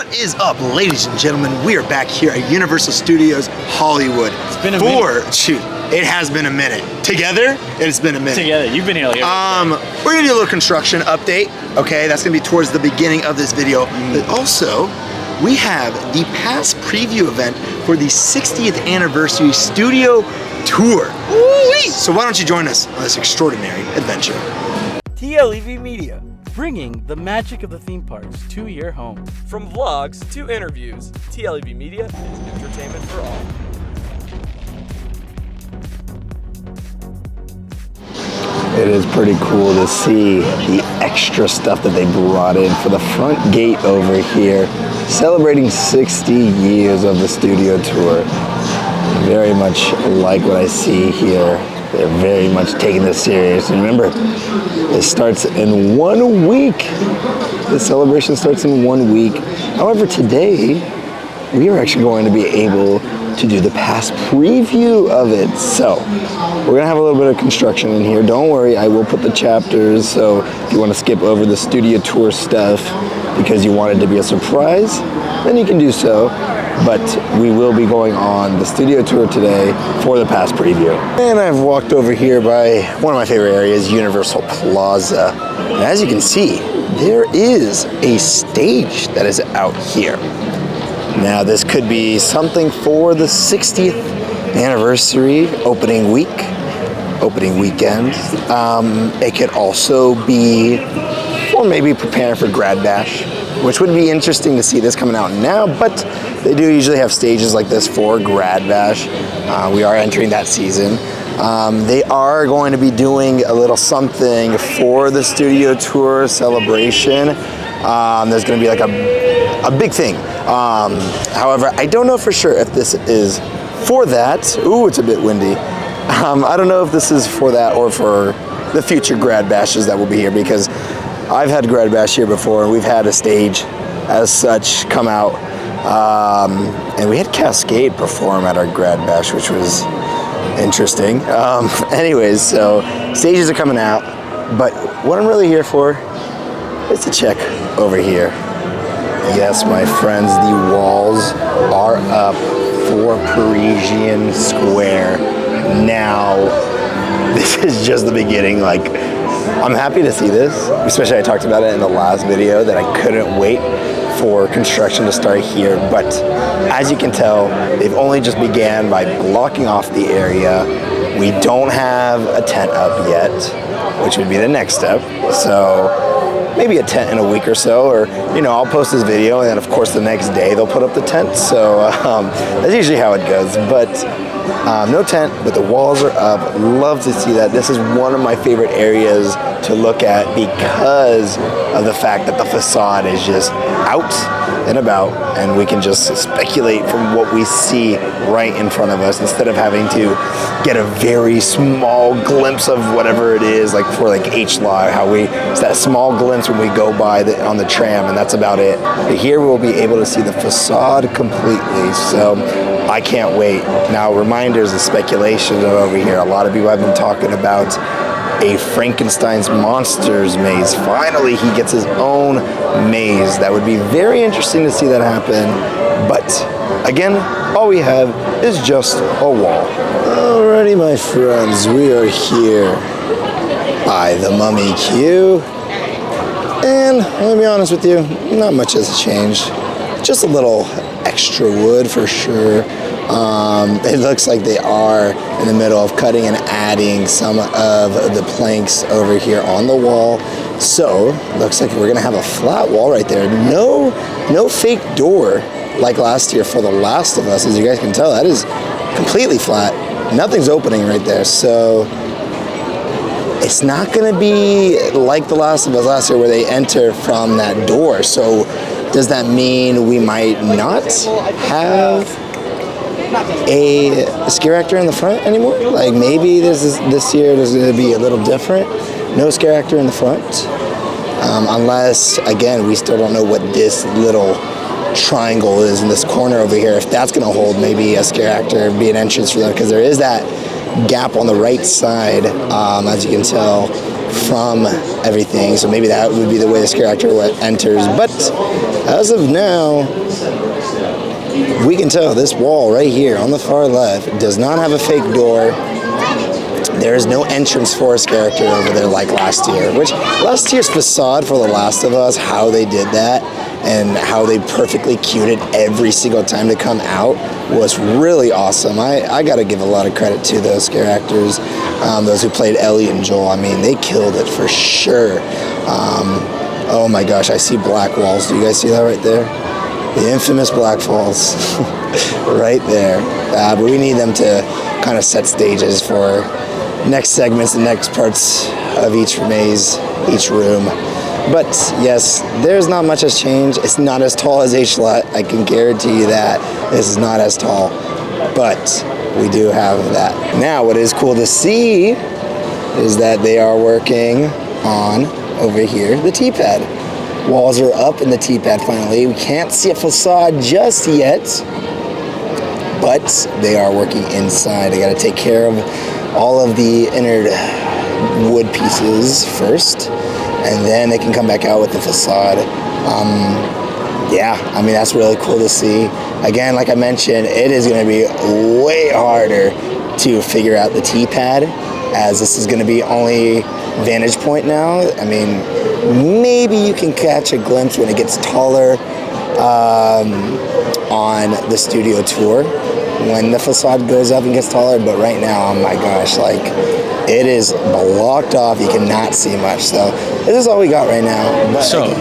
What is up, ladies and gentlemen? We are back here at Universal Studios Hollywood. It's been a minute. Shoot, it has been a minute. Together, it's been a minute. Together, you've been here like we're gonna do a little construction update. Okay, that's gonna be towards the beginning of this video. But also, we have the past preview event for the 60th anniversary studio tour. Ooh-wee. So why don't you join us on this extraordinary adventure? TLEV Media, bringing the magic of the theme parks to your home. From vlogs to interviews, TLEV Media is entertainment for all. It is pretty cool to see the extra stuff that they brought in for the front gate over here, celebrating 60 years of the studio tour. Very much like what I see here. They're very much taking this serious. And remember, it starts in 1 week. The celebration starts in 1 week. However, today, we are actually going to be able to do the past preview of it. So, we're gonna have a little bit of construction in here. Don't worry, I will put the chapters, so if you wanna skip over the studio tour stuff because you want it to be a surprise, then you can do so. But we will be going on the studio tour today for the past preview. And I've walked over here by one of my favorite areas, Universal Plaza. And as you can see, there is a stage that is out here. Now this could be something for the 60th anniversary opening week, opening weekend. It could also be for maybe preparing for Grad Bash, which would be interesting to see this coming out now, but they do usually have stages like this for Grad Bash. We are entering that season. They are going to be doing a little something for the studio tour celebration. There's going to be like a big thing. However, I don't know for sure if this is for that. Ooh, it's a bit windy. I don't know if this is for that or for the future Grad Bashes that will be here, because I've had Grad Bash here before, and we've had a stage as such come out. And we had Cascade perform at our Grad Bash, which was interesting. Anyways, so stages are coming out, but what I'm really here for is to check over here. Yes, my friends, the walls are up for Parisian Square. Now, this is just the beginning. Like, I'm happy to see this, especially I talked about it in the last video that I couldn't wait for construction to start here, but as you can tell, they've only just began by blocking off the area. We don't have a tent up yet, which would be the next step, so maybe a tent in a week or so, or, you know, I'll post this video and then of course the next day they'll put up the tent, so that's usually how it goes, but no tent, but the walls are up. Love to see that. This is one of my favorite areas to look at because of the fact that the facade is just out and about, and we can just speculate from what we see right in front of us instead of having to get a very small glimpse of whatever it is, like for like H-Law, it's that small glimpse when we go by on the tram, and that's about it. But here we'll be able to see the facade completely, so I can't wait. Now, reminders and speculations are over here. A lot of people have been talking about a Frankenstein's Monsters maze. Finally, he gets his own maze. That would be very interesting to see that happen. But again, all we have is just a wall. Alrighty, my friends, we are here by the Mummy Queue. And let me be honest with you, not much has changed. Just a little extra wood for sure. It looks like they are in the middle of cutting and adding some of the planks over here on the wall. So, looks like we're gonna have a flat wall right there. No fake door like last year for The Last of Us. As you guys can tell, that is completely flat. Nothing's opening right there. So, it's not gonna be like The Last of Us last year where they enter from that door. So, does that mean we might not have a scare actor in the front anymore? Like maybe this year there's going to be a little different. No scare actor in the front, unless again we still don't know what this little triangle is in this corner over here. If that's going to hold maybe a scare actor, be an entrance for them, because there is that gap on the right side, as you can tell, from everything. So maybe that would be the way this character enters. But as of now, we can tell this wall right here on the far left does not have a fake door. There is no entrance for his character over there like last year, which last year's facade for The Last of Us, how they did that and how they perfectly cued it every single time to come out was really awesome. I got to give a lot of credit to those characters, those who played Ellie and Joel. I mean, they killed it for sure. Oh my gosh, I see black walls. Do you guys see that right there? The infamous black walls right there. But we need them to kind of set stages for next segments, the next parts of each maze, each room. But yes, there's not much has changed. It's not as tall as H-Lot. I can guarantee you that. This is not as tall. But we do have that. Now, what is cool to see is that they are working on, over here, the T-pad. Walls are up in the T-pad finally. We can't see a facade just yet, but they are working inside. They got to take care of all of the inner wood pieces first, and then they can come back out with the facade. Yeah, I mean, that's really cool to see. Again, like I mentioned, it is going to be way harder to figure out the T-pad, as this is going to be only vantage point now. I mean, maybe you can catch a glimpse when it gets taller on the studio tour, when the facade goes up and gets taller, but right now, oh my gosh, like, it is blocked off. You cannot see much. So this is all we got right now. But So,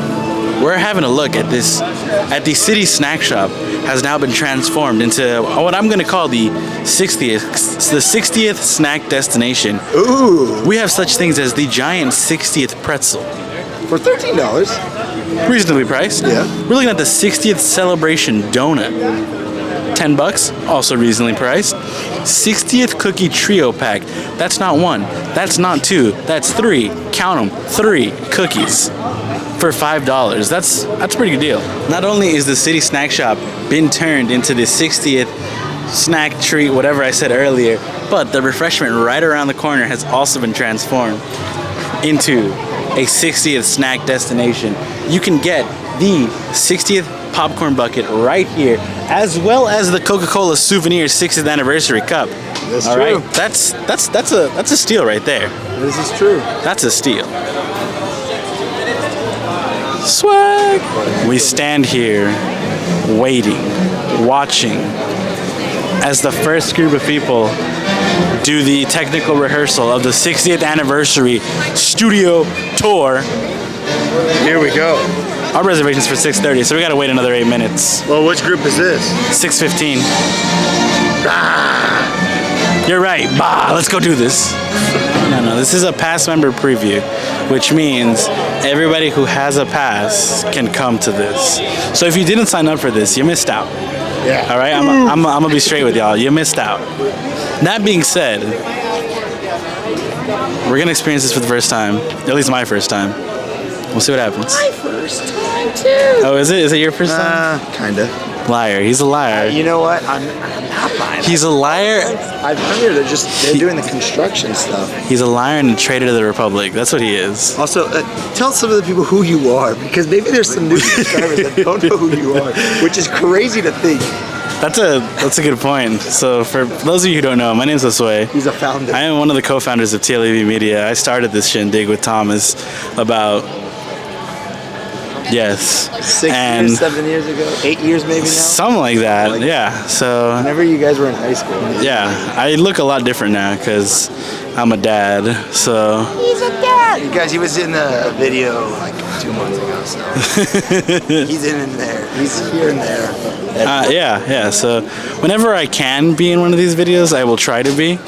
we're having a look at this, at the city snack shop has now been transformed into what I'm going to call the 60th snack destination. Ooh, We have such things as the giant 60th pretzel, for $13. reasonably priced. Yeah. We're looking at the 60th celebration donut, $10, also reasonably priced. 60th cookie trio pack. That's not one, that's not two, that's three. Count them, 3 cookies for $5. That's a pretty good deal. Not only is the city snack shop been turned into the 60th snack treat, whatever I said earlier, but the refreshment right around the corner has also been transformed into a 60th snack destination. You can get the 60th popcorn bucket right here, as well as the Coca-Cola souvenir 60th anniversary cup. That's All true. right, that's a steal right there. This is true. That's a steal. Swag. We stand here, waiting, watching, as the first group of people do the technical rehearsal of the 60th anniversary studio tour. Here we go. Our reservation's for 6:30, so we gotta wait another 8 minutes. Well, which group is this? 6:15. You're right. Bah, let's go do this. No, this is a pass member preview, which means everybody who has a pass can come to this. So if you didn't sign up for this, you missed out. Yeah. All right, I'm gonna be straight with y'all. You missed out. That being said, we're gonna experience this for the first time. At least my first time. We'll see what happens. My first time too. Oh, is it? Is it your first time? Kinda. Liar. He's a liar. You know what? I'm not lying. He's a liar. I've come here. They're doing the construction stuff. He's a liar and a traitor to the Republic. That's what he is. Also, tell some of the people who you are, because maybe there's some new subscribers that don't know who you are, which is crazy to think. That's a good point. So for those of you who don't know, my name's Josue. He's a founder. I am one of the co-founders of TLEV Media. I started this shindig with Thomas about 6 and years, 7 years ago, 8 years maybe now. something like that. Yeah. So Whenever you guys were in high school. yeah, I look a lot different now because I'm a dad. So He's a dad. You guys, he was in a video like 2 months ago, so he's in there. He's here and there. yeah. So whenever I can be in one of these videos, I will try to be.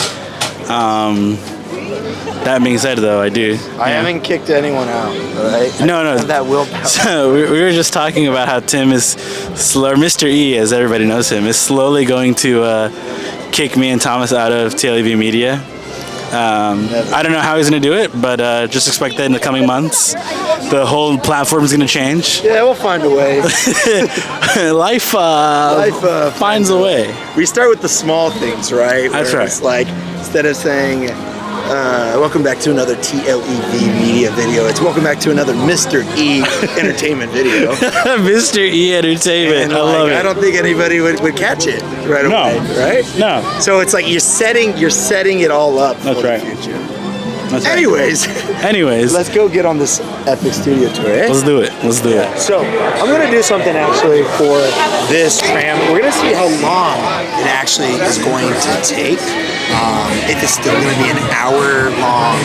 That being said, though, I do. I haven't kicked anyone out, all right? No. I have that willpower. So we were just talking about how Tim is slow, Mr. E, as everybody knows him, is slowly going to kick me and Thomas out of TLEV Media. I don't know how he's going to do it, but just expect that in the coming months. The whole platform is going to change. Yeah, we'll find a way. Life finds a way. We start with the small things, right? That's Where right. It's like, instead of saying, Welcome back to another TLEV media video. It's welcome back to another Mr. E entertainment video. Mr. E Entertainment. And I love it. I don't think anybody would catch it right away, right? No. So it's like you're setting it all up for the future. That's right. Anyways, let's go get on this epic studio tour. Eh? Let's do it. Let's do it. So I'm gonna do something actually for this tram. We're gonna see how long it actually is going to take. If it's still gonna be an hour-long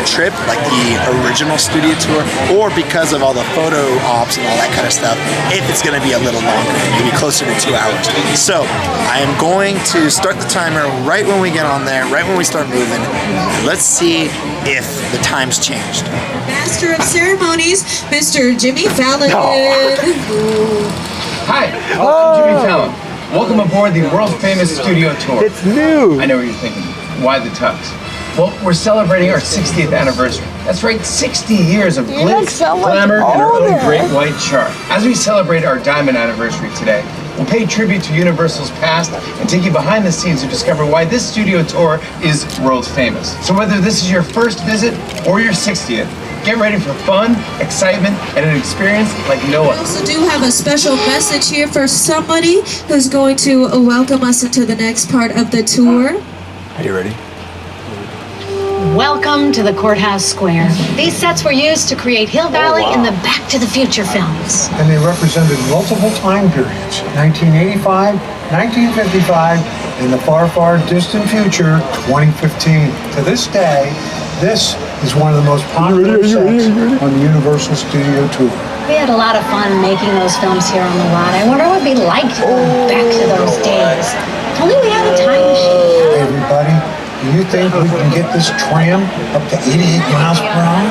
trip, like the original studio tour, or because of all the photo ops and all that kind of stuff, if it's gonna be a little longer, maybe closer to 2 hours. So I am going to start the timer right when we get on there, right when we start moving. And let's see if the time's changed. Master of Ceremonies, Mr. Jimmy Fallon. Hi, I'm Jimmy Fallon. Welcome aboard the world famous studio tour. It's new. I know what you're thinking. Why the tux? Well, we're celebrating our 60th anniversary. That's right, 60 years of glitz, glamour, and our own great white shark. As we celebrate our diamond anniversary today, we'll pay tribute to Universal's past and take you behind the scenes to discover why this studio tour is world famous. So whether this is your first visit or your 60th, get ready for fun, excitement, and an experience like no We other. also do have a special message here for somebody who's going to welcome us into the next part of the tour. Are you ready? Welcome to the Courthouse Square. These sets were used to create Hill Valley in the Back to the Future films. And they represented multiple time periods, 1985, 1955, and the far, far distant future, 2015. To this day, this is one of the most popular sets on the Universal Studio Tour. We had a lot of fun making those films here on the lot. I wonder what it'd be like to go back to those days. If only we had a time machine. Hey, everybody, do you think we can get this tram up to 88 miles per hour?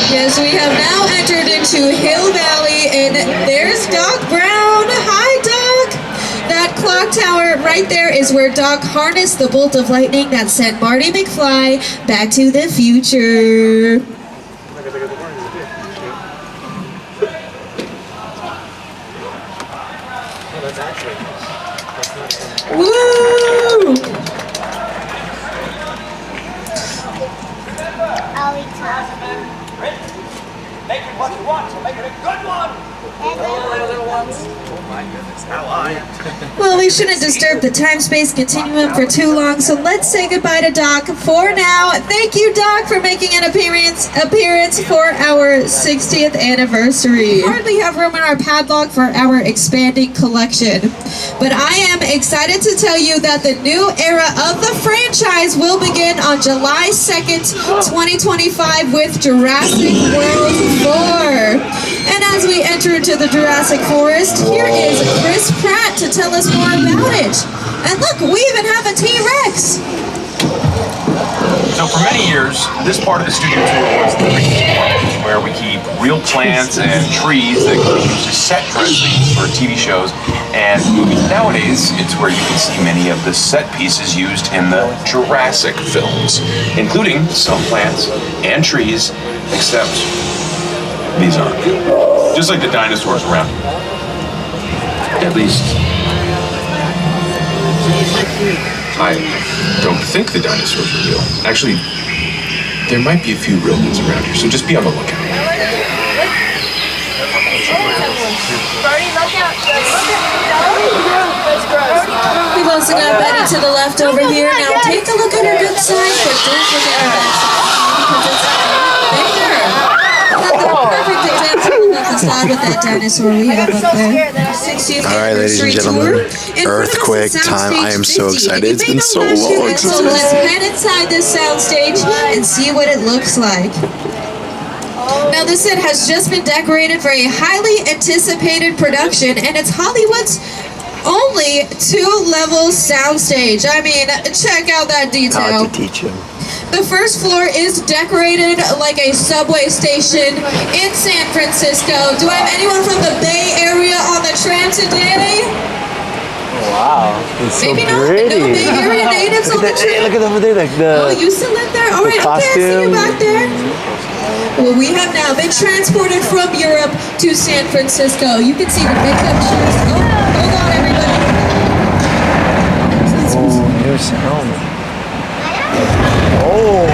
Yes, we have now entered into Hill Valley, and there's Doc Brown. Hi, Doc. That clock tower right there is where Doc harnessed the bolt of lightning that sent Marty McFly back to the future. Woo! Make it what you want, so make it a good one. Little ones. Oh my goodness, how I am. Well, we shouldn't disturb the time-space continuum for too long, so let's say goodbye to Doc for now. Thank you, Doc, for making an appearance for our 60th anniversary. We hardly have room in our padlock for our expanding collection, but I am excited to tell you that the new era of the franchise will begin on July 2nd, 2025 with Jurassic World 4. And as we enter into the Jurassic Forest, here is Chris Pratt to tell us more about it. And look, we even have a T-Rex. So for many years, this part of the studio tour was the trees department, where we keep real plants and trees that can be used as set dressings for TV shows and movies. Nowadays, it's where you can see many of the set pieces used in the Jurassic films, including some plants and trees, except these aren't. Just like the dinosaurs around. At least, I don't think the dinosaurs are real. Actually, there might be a few real ones around here, so just be on the lookout. We've also got Betty to the left over here. Now take a look at her good side, but don't look at her bad side, because it's bigger. That's a perfect example of the facade with that dinosaur we have up there. 60th All right, ladies and gentlemen, earthquake time. I am so excited. It's been so long since So let's head inside this soundstage and see what it looks like. Now this set has just been decorated for a highly anticipated production, and it's Hollywood's only 2-level soundstage. I mean, check out that detail. Hard to teach him. The first floor is decorated like a subway station in San Francisco. Do I have anyone from the Bay Area on the tram today? Wow, it's so Maybe pretty. not. No Bay Area natives on the Hey, tram. look at over there, like Oh, the. you still live there? All right, okay, I see you costume. back there. Well, we have now been transported from Europe to San Francisco. You can see the makeup shoes. Oh, hold on, everybody. Oh, new sound. Oh.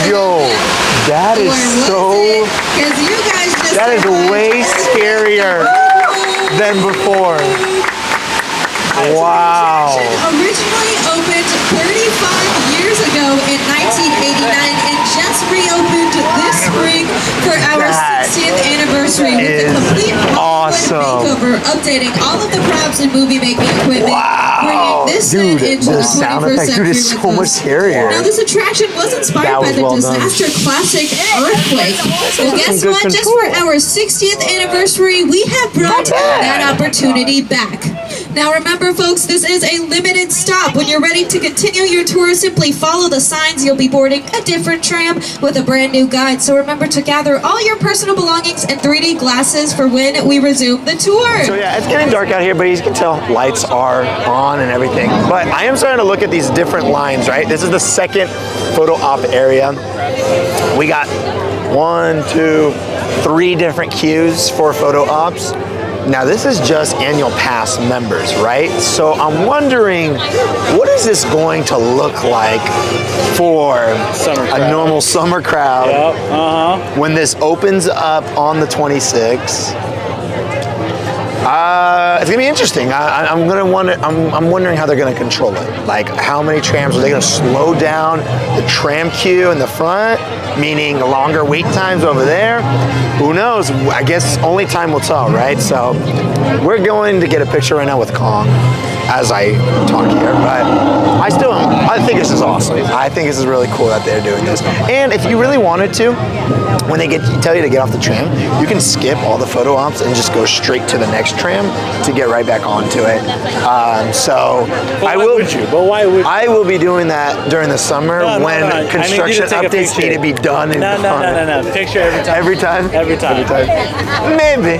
Yo, that is so. Because you guys just. That is way scarier than before. Wow. Originally opened 35 years ago in 1989 and just reopened this spring for our 60th anniversary with a complete makeover, updating all of the props and movie making equipment, bringing this set into the 21st century is so much scarier. Now this attraction was inspired by the disaster classic Earthquake. Well, guess what? Just for our 60th anniversary, we have brought that opportunity back. Now remember folks, this is a limited stop. When you're ready to continue your tour, simply follow the signs. You'll be boarding a different tram with a brand new guide. So remember to gather all your personal belongings and 3D glasses for when we resume the tour. So yeah, it's getting dark out here, but as you can tell, lights are on and everything. But I am starting to look at these different lines, right? This is the second photo op area. We got 1, 2, 3 different queues for photo ops. Now this is just annual pass members, right? So I'm wondering, what is this going to look like for a normal summer crowd when this opens up on the 26th? It's gonna be interesting. I'm wondering how they're gonna control it. Like, how many trams are they gonna slow down the tram queue in the front, meaning longer wait times over there? Who knows? I guess only time will tell, right? So we're going to get a picture right now with Kong as I talk here, but I think this is awesome. I think this is really cool that they're doing this. And if you really wanted to, when they tell you to get off the tram, you can skip all the photo ops and just go straight to the next tram to get right back onto it. I will be doing that during the summer when construction updates need to be done. No. Picture every time. Every time? Every time. Maybe.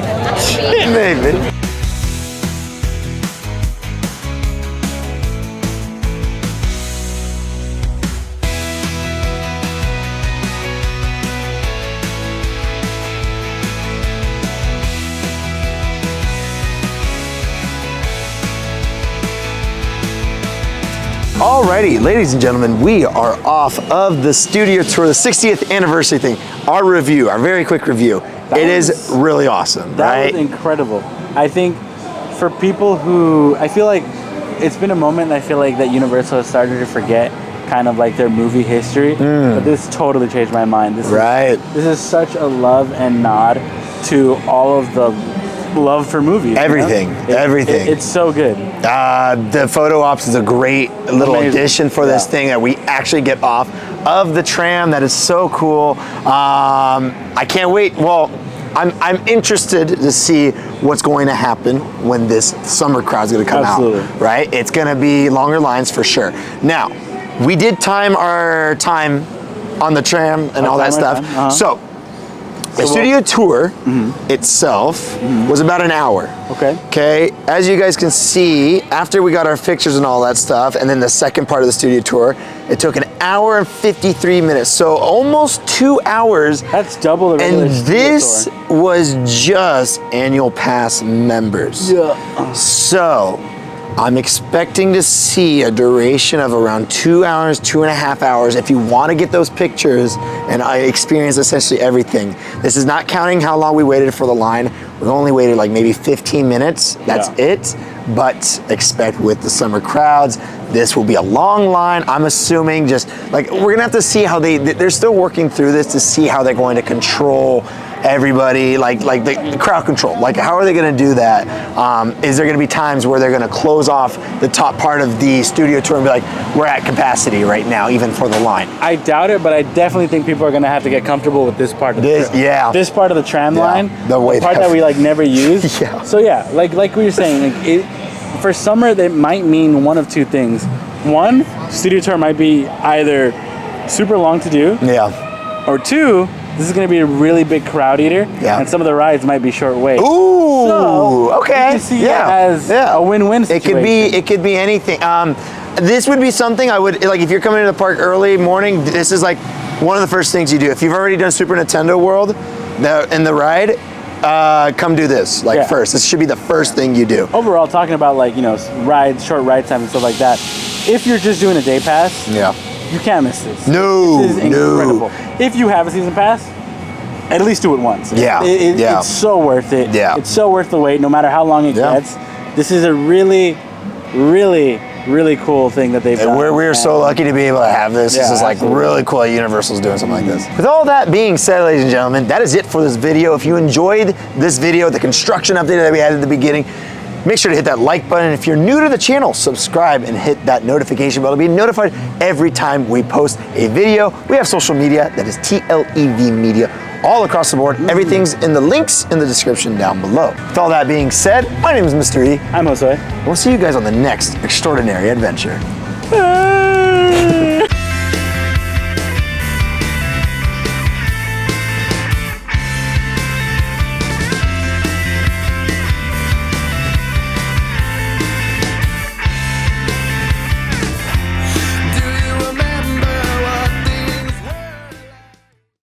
Alrighty, ladies and gentlemen, we are off of the studio tour, the 60th anniversary thing. Our very quick review. It is really awesome, right? That was incredible. I think for people who, I feel like it's been a moment, I feel like that Universal has started to forget kind of like their movie history, but this totally changed my mind. This is such a love and nod to all of the love for movies. Everything. It's so good. The photo ops is a great little addition for this thing that we actually get off of the tram. That is so cool. I can't wait. Well, I'm interested to see what's going to happen when this summer crowd's going to come out. Right? It's going to be longer lines for sure. Now, we did time our time on the tram and all that stuff. So the studio tour itself was about an hour. Okay. As you guys can see, after we got our pictures and all that stuff, and then the second part of the studio tour, it took an hour and 53 minutes. So almost 2 hours. That's double the regular And this was just annual pass members. Yeah. So I'm expecting to see a duration of around 2 hours, 2.5 hours if you want to get those pictures and I experience essentially everything. This is not counting how long we waited for the line. We only waited like maybe 15 minutes. That's it. But expect with the summer crowds, this will be a long line. I'm assuming just like we're gonna have to see how they're still working through this to see how they're going to control everybody, like the crowd control. Like, how are they going to do that? Is there going to be times where they're going to close off the top part of the studio tour and be like, we're at capacity right now, even for the line? I doubt it, but I definitely think people are going to have to get comfortable with this part of this part of the tram line, the part that we like never use. So yeah, like we were saying, like for summer, that might mean one of two things. One, studio tour might be either super long to do, or two, this is going to be a really big crowd eater, and some of the rides might be short wait. Ooh, so, okay, you can see it as a win-win situation. It could be anything. This would be something I would like if you're coming to the park early morning. This is like one of the first things you do. If you've already done Super Nintendo World in the ride, come do this first. This should be the first thing you do. Overall, talking about like rides, short ride time and stuff like that. If you're just doing a day pass, You can't miss this. No, This is incredible. If you have a season pass, at least do it once. Yeah, yeah. It's so worth it. Yeah. It's so worth the wait, no matter how long it gets. This is a really, really, really cool thing that they've done. We're so lucky to be able to have this. This is like really cool. Universal's doing something like this. With all that being said, ladies and gentlemen, that is it for this video. If you enjoyed this video, the construction update that we had at the beginning, make sure to hit that like button. If you're new to the channel, subscribe and hit that notification bell to be notified every time we post a video. We have social media, that is TLEV Media, all across the board. Everything's in the links in the description down below. With all that being said, my name is Mr. E. I'm Josue. We'll see you guys on the next extraordinary adventure.